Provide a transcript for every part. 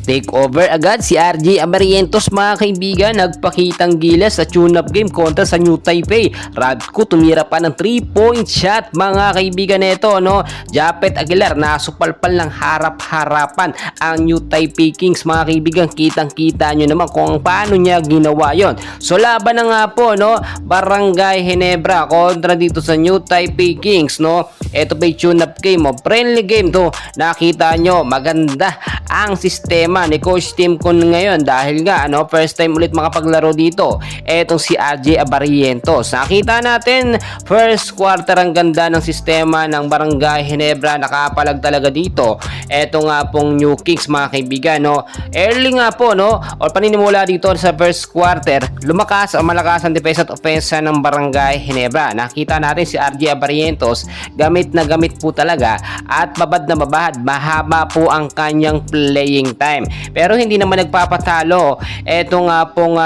Take over agad si RJ Abarientos mga kaibigan, nagpakitang gilas sa tune-up game kontra sa New Taipei. Radko tumira pa ng 3-point shot mga kaibigan nito, no? Japet Aguilar nasupalpal ng harap-harapan ang New Taipei Kings mga kaibigan. Kitang-kita nyo naman kung paano niya ginawa yon. So laban na nga po, no? Barangay Ginebra kontra dito sa New Taipei Kings, no? Ito pa yung tune-up game, friendly game to. Nakita nyo, maganda ang sistema ni Coach Tim Con ngayon dahil nga first time ulit makapaglaro dito etong si RJ Abarientos. Nakita natin first quarter ang ganda ng sistema ng Barangay Ginebra, nakapalag talaga dito eto nga pong New Kings mga kaibigan, no? Early nga po, no, or paninimula dito sa first quarter, lumakas ang malakas ang defense at offense ng Barangay Ginebra. Nakita natin si RJ Abarientos gamit na gamit po talaga at babad na babad, mahaba po ang kanyang playing time. Pero hindi naman nagpapatalo eto nga pong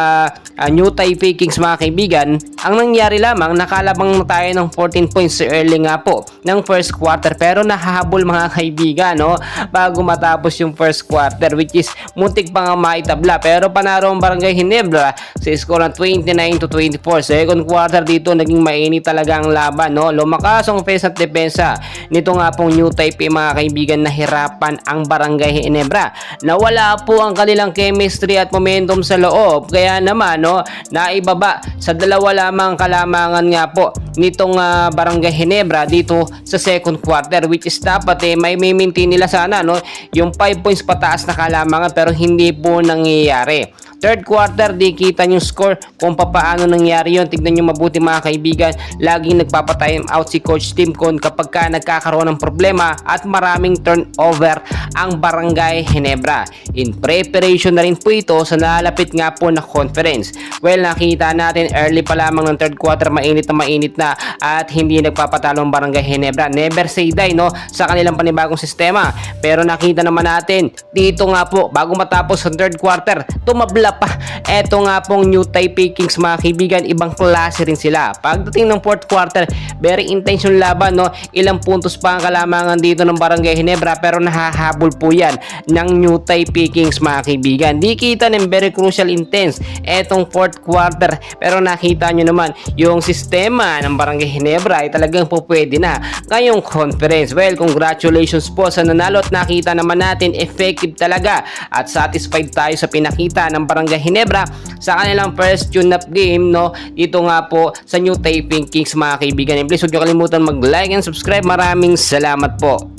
New Taipei Kings mga kaibigan. Ang nangyari lamang, nakalabang na tayo ng 14 points early nga po ng first quarter, pero nahahabol mga kaibigan, no, bago matapos yung first quarter, which is muntik pa nga maitabla, pero panaro ang Barangay Ginebra sa score ng 29-24. Second quarter dito naging mainit talaga ang laban, no? Lumakas ang offense at depensa nito nga pong New Taipei mga kaibigan. Nahirapan ang Barangay Ginebra, nawala po ang kanilang chemistry at momentum sa loob, kaya naman, no, naibaba sa dalawa lamang kalamangan nga po nitong Barangay Ginebra dito sa second quarter, which is dapat may maintain nila sana, no, yung 5 points pataas na kalamangan, pero hindi po nangyayari. Third quarter, di kita yung score kung paano nangyari yon. Tignan nyo mabuti mga kaibigan, laging nagpapatime out si Coach Tim Con kapag ka nagkakaroon ng problema at maraming turnover ang Barangay Ginebra. In preparation na rin po ito sa nalalapit nga po na conference. Well, nakita natin early pa lamang ng third quarter, mainit na at hindi nagpapatalo ang Barangay Ginebra. Never say die, no, sa kanilang panibagong sistema. Pero nakita naman natin dito nga po, bago matapos ang third quarter, tumabla pa eto nga pong New Taipei Kings mga kaibigan. Ibang klase rin sila. Pagdating ng fourth quarter, very intense yung laban, no? Ilang puntos pa ang kalamangan dito ng Barangay Ginebra, pero nahahabol po yan ng New Taipei Kings mga kaibigan. Di kita ng very crucial intense etong fourth quarter, pero nakita nyo naman yung sistema ng Barangay Ginebra ay talagang po pwede na ngayong conference. Well, congratulations po sa nanalo at nakita naman natin effective talaga at satisfied tayo sa pinakita ng Barangay Ginebra sa kanilang first tune-up game, no, dito nga po sa New Taipei Kings mga kaibigan. And please huwag nyo kalimutan mag-like and subscribe. Maraming salamat po.